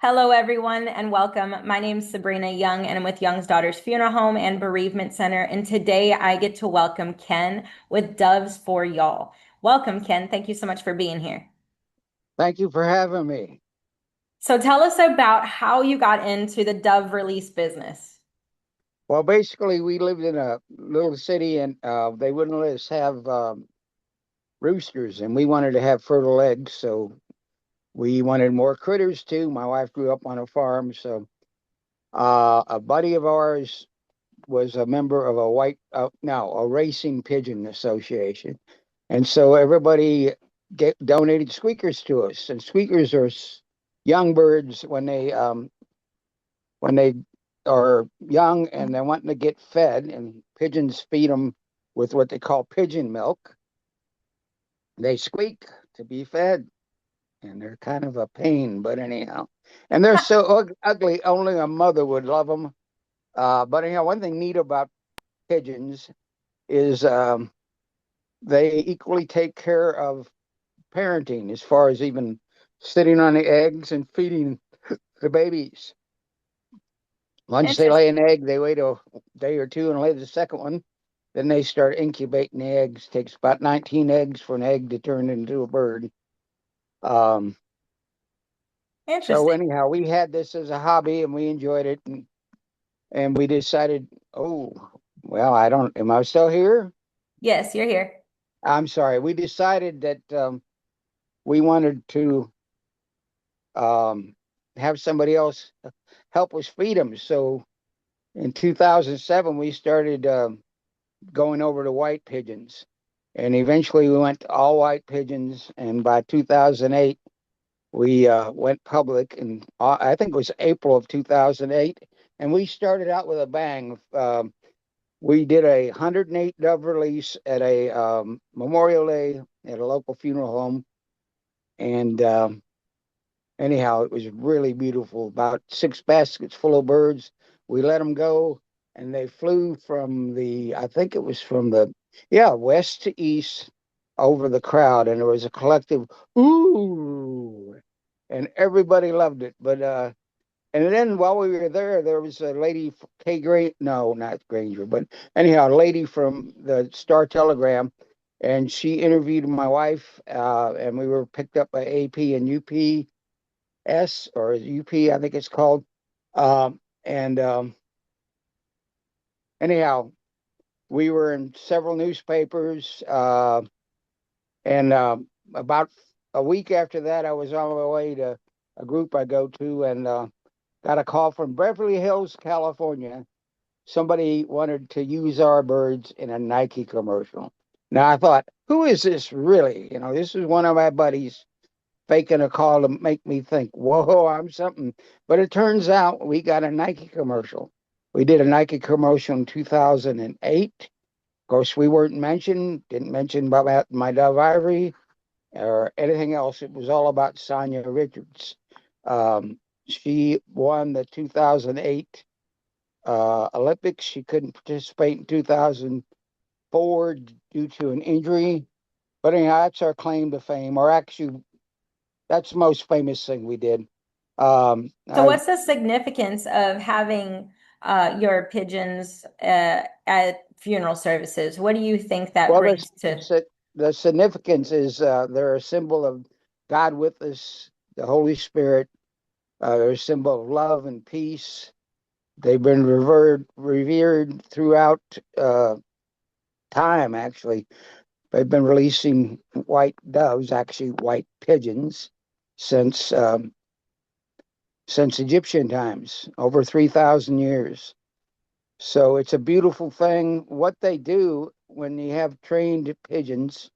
Hello, everyone, and welcome. My name is Sabrina Young, and I'm with Young's Daughters Funeral Home and Bereavement Center. And today I get to welcome Ken with Doves for Y'all. Welcome, Ken. Thank you so much for being here. Thank you for having me. So tell us about how you got into the dove release business. Well, basically, we lived in a little city and they wouldn't let us have roosters, and we wanted to have fertile eggs. So we wanted more critters too. My wife grew up on a farm. So a buddy of ours was a member of a racing pigeon association. And so everybody donated squeakers to us. And squeakers are young birds when they are young and they're wanting to get fed, and pigeons feed them with what they call pigeon milk. They squeak to be fed, and they're kind of a pain, but anyhow. And they're so ugly, only a mother would love them. But anyhow, one thing neat about pigeons is they equally take care of parenting as far as even sitting on the eggs and feeding the babies. Once they lay Interesting. an egg, they wait a day or two and lay the second one. Then they start incubating the eggs. Takes about 19 eggs for an egg to turn into a bird. Um, so Interesting. anyhow, we had this as a hobby and we enjoyed it, and we decided, oh, well, I don't, am I still here? Yes, you're here. I'm sorry. We decided that we wanted to um, have somebody else help us feed them. So in 2007, we started going over to white pigeons. And eventually we went to all white pigeons. And by 2008, we went public. And I think it was April of 2008. And we started out with a bang. We did 108 dove release at a Memorial Day at a local funeral home. And anyhow, it was really beautiful. About 6 baskets full of birds. We let them go, and they flew from I think it was from yeah, west to east over the crowd, and there was a collective ooh, and everybody loved it. And then while we were there, there was a lady, no, not Granger, but anyhow, a lady from the Star Telegram, and she interviewed my wife, and we were picked up by AP and UP or UP, I think it's called. And anyhow, we were in several newspapers. And about a week after that, I was on my way to a group I go to, and got a call from Beverly Hills, California. Somebody wanted to use our birds in a Nike commercial. Now I thought, who is this really? This is one of my buddies faking a call to make me think, whoa, I'm something. But it turns out we got a Nike commercial. We did a Nike commercial in 2008. Of course, we weren't mentioned, didn't mention about my Dove Ivory or anything else. It was all about Sonia Richards. She won the 2008 Olympics. She couldn't participate in 2004 due to an injury. But anyhow, that's our claim to fame, or actually, that's the most famous thing we did. So, I what's the significance of having your pigeons at funeral services? What do you think that well, brings to? the significance is they're a symbol of God with us, the Holy Spirit. They're a symbol of love and peace. They've been revered throughout time. Actually, they've been releasing white doves, actually white pigeons, since since Egyptian times, over 3,000 years. So it's a beautiful thing. What they do when you have trained pigeons,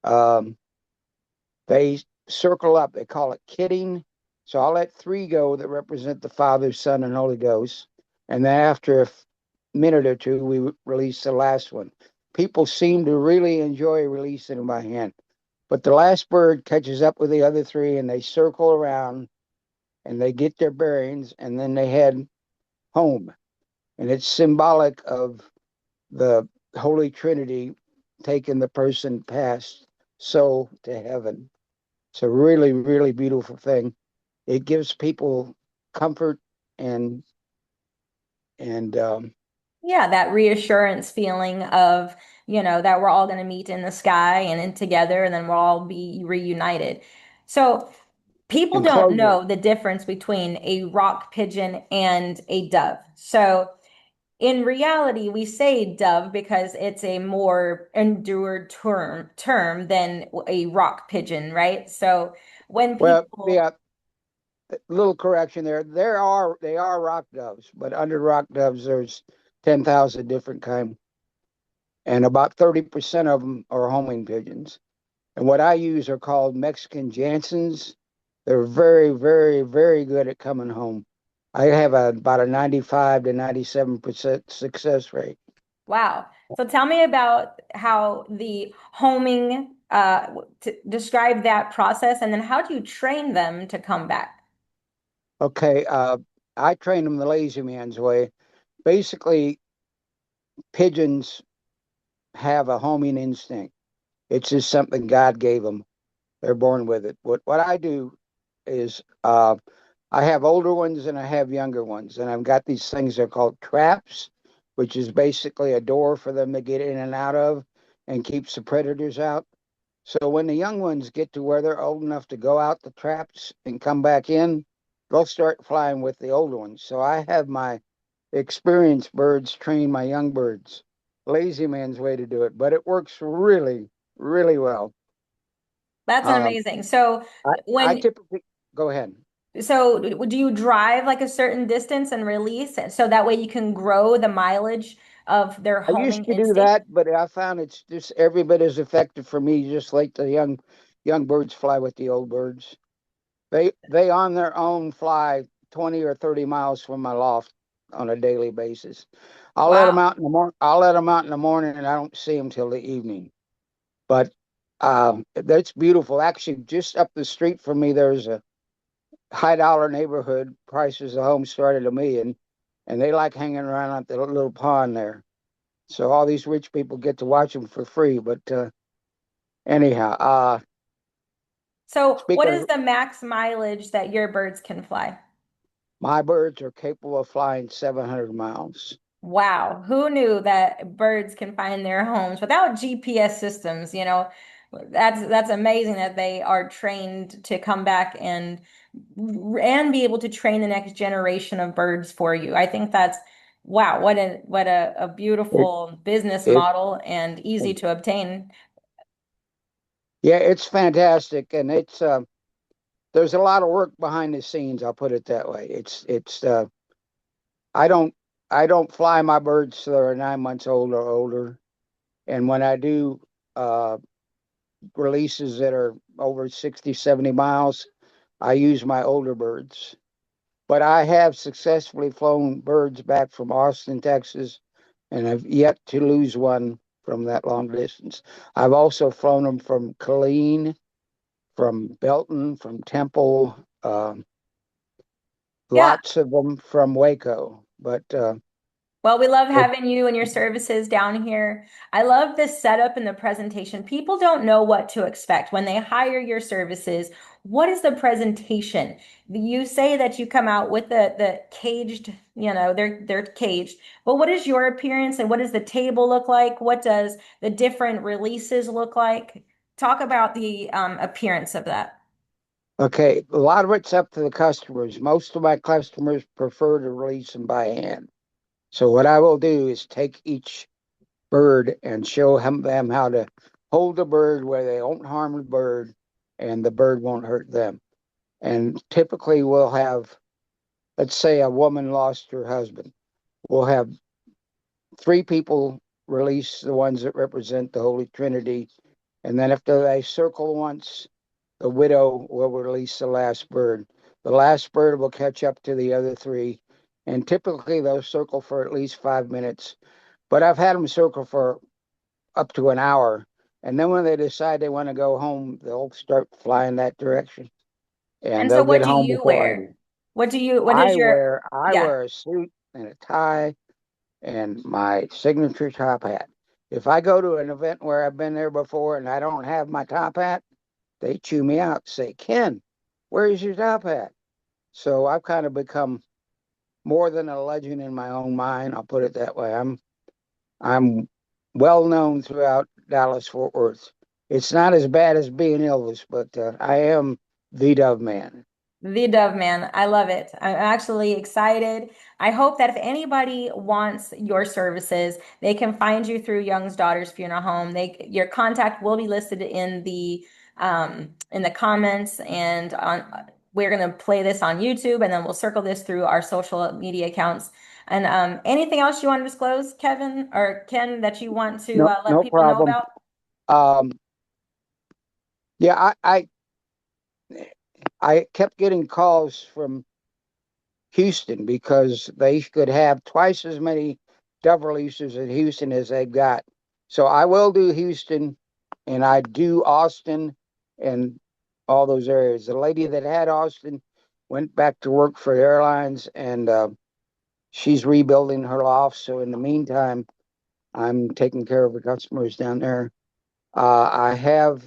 um, they circle up. They call it kitting. So I'll let three go that represent the Father, Son, and Holy Ghost. And then after a minute or two, we release the last one. People seem to really enjoy releasing them by hand. But the last bird catches up with the other three and they circle around and they get their bearings and then they head home. And it's symbolic of the Holy Trinity taking the person past soul to heaven. It's a really, really beautiful thing. it gives people comfort and and Yeah, that reassurance feeling of, that we're all going to meet in the sky and in together, and then we'll all be reunited. So people don't enclosure. know the difference between a rock pigeon and a dove. So in reality, we say dove because it's a more endured term than a rock pigeon, right? So when Well, people, yeah, little correction there. They are rock doves, but under rock doves there's 10,000 different kinds, and about 30% of them are homing pigeons. And what I use are called Mexican Jansons. They're very, very, very good at coming home. I have about a 95 to 97% success rate. wow. So tell me about how the homing, describe that process, and then how do you train them to come back? Okay, I train them the lazy man's way. Basically, pigeons have a homing instinct. It's just something God gave them. They're born with it. What I do is I have older ones and I have younger ones, and I've got these things they're called traps, which is basically a door for them to get in and out of and keeps the predators out. So when the young ones get to where they're old enough to go out the traps and come back in, they'll start flying with the older ones. So I have my experienced birds train my young birds. Lazy man's way to do it, but it works really, really well. That's Um, amazing. So I when typically go ahead. so do you drive like a certain distance and release it so that way you can grow the mileage of their I used homing to do instinct? that, but I found it's just every bit as effective for me, just like the young birds fly with the old birds. They on their own fly 20 or 30 miles from my loft on a daily basis. Wow. I'll let them out in the morning, and I don't see them till the evening. But that's beautiful. Actually, just up the street from me, there's a high dollar neighborhood. Prices of homes started a million, and they like hanging around at the little pond there. So all these rich people get to watch them for free. But anyhow, So what speaking is of, the max mileage that your birds can fly? my birds are capable of flying 700 miles. Wow, who knew that birds can find their homes without GPS systems, That's amazing that they are trained to come back and be able to train the next generation of birds for you. I think that's wow, what a It, beautiful business it, model and easy to obtain. yeah, it's fantastic, and it's there's a lot of work behind the scenes. I'll put it that way. It's I don't I don't fly my birds till they're 9 months old or older, and when I do uh, releases that are over 60, 70 miles, I use my older birds. But I have successfully flown birds back from Austin, Texas, and I've yet to lose one from that long distance. I've also flown them from Killeen, from Belton, from Temple, Yeah. lots of them from Waco. But Well, we love it, having you and your services down here. I love this setup and the presentation. People don't know what to expect when they hire your services. What is the presentation? You say that you come out with the caged, they're caged. But what is your appearance and what does the table look like? What does the different releases look like? Talk about the appearance of that. okay, a lot of it's up to the customers. Most of my customers prefer to release them by hand. So what I will do is take each bird and show them how to hold the bird where they won't harm the bird and the bird won't hurt them. And typically we'll have, let's say a woman lost her husband. We'll have three people release the ones that represent the Holy Trinity. And then after they circle once, the widow will release the last bird. The last bird will catch up to the other three. And typically they'll circle for at least 5 minutes. But I've had them circle for up to an hour. And then when they decide they want to go home, they'll start flying that direction. And And so they'll what get do home you before I wear? do. What is your, I yeah. wear a suit and a tie and my signature top hat. If I go to an event where I've been there before and I don't have my top hat, they chew me out. Say, Ken, where is your top hat? So I've kind of become more than a legend in my own mind. I'll put it that way. I'm well known throughout Dallas Fort Worth. It's not as bad as being Elvis, but I am the Dove Man. The Dove Man. I love it. I'm actually excited. I hope that if anybody wants your services, they can find you through Young's Daughters Funeral Home. Your contact will be listed in the comments, and on we're gonna play this on YouTube, and then we'll circle this through our social media accounts. And anything else you want to disclose, Kevin or Ken, that you want to No, let no people know problem. about? Um, yeah, I kept getting calls from Houston because they could have twice as many dove releases in Houston as they've got. So I will do Houston, and I do Austin and all those areas. The lady that had Austin went back to work for the airlines, and she's rebuilding her loft. So in the meantime, I'm taking care of the customers down there. Uh, I have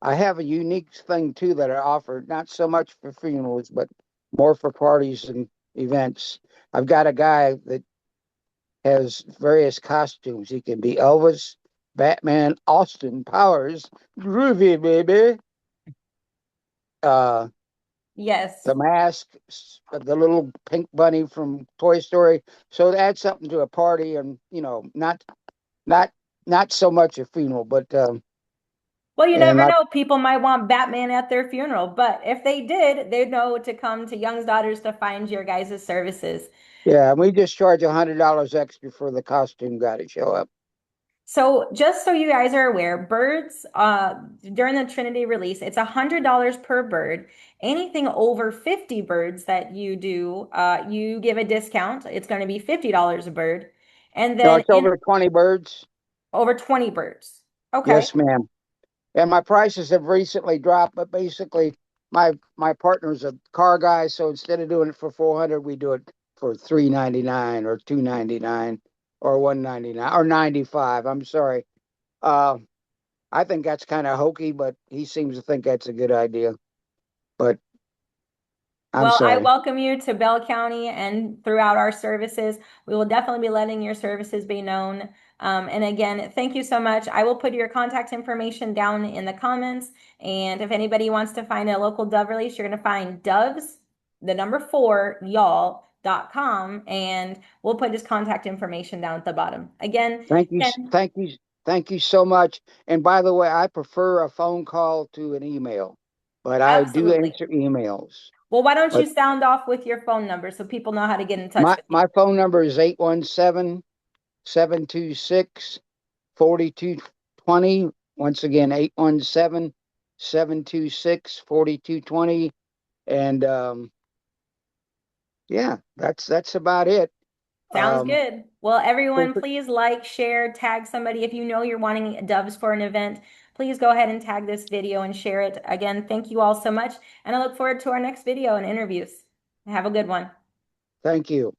I have a unique thing too that I offer, not so much for funerals, but more for parties and events. I've got a guy that has various costumes. He can be Elvis, Batman, Austin Powers, Groovy baby, uh, Yes. the mask, the little pink bunny from Toy Story. So to add something to a party, and not not so much a funeral, but Well, you and never like know. People might want Batman at their funeral, but if they did, they'd know to come to Young's Daughters to find your guys' services. yeah, we just charge $100 extra for the costume guy to show up. So just so you guys are aware, birds during the Trinity release, it's $100 per bird. Anything over 50 birds that you do, you give a discount. It's going to be $50 a bird. And No, then it's in over 20 birds. over 20 birds. Okay. Yes, ma'am. And my prices have recently dropped, but basically my partner's a car guy, so instead of doing it for 400, we do it for 399 or 299 or 199 or 95. I'm sorry. Uh, I think that's kind of hokey, but he seems to think that's a good idea. But I'm Well, I sorry. welcome you to Bell County and throughout our services. We will definitely be letting your services be known. And again, thank you so much. I will put your contact information down in the comments. And if anybody wants to find a local dove release, you're going to find doves, the number four, y'all.com. And we'll put his contact information down at the bottom. Again, Thank you, Ken, thank you, thank you so much. And by the way, I prefer a phone call to an email, but I do absolutely. answer emails. Well, why don't you But sound off with your phone number so people know how to get in touch my with you? my phone number is 817-726 4220. Once again, 817-726 4220. And yeah, that's about it. Sounds Um, good. Well, everyone, perfect. please like, share, tag somebody. If you know you're wanting doves for an event, please go ahead and tag this video and share it. Again, thank you all so much, and I look forward to our next video and interviews. Have a good one. Thank you.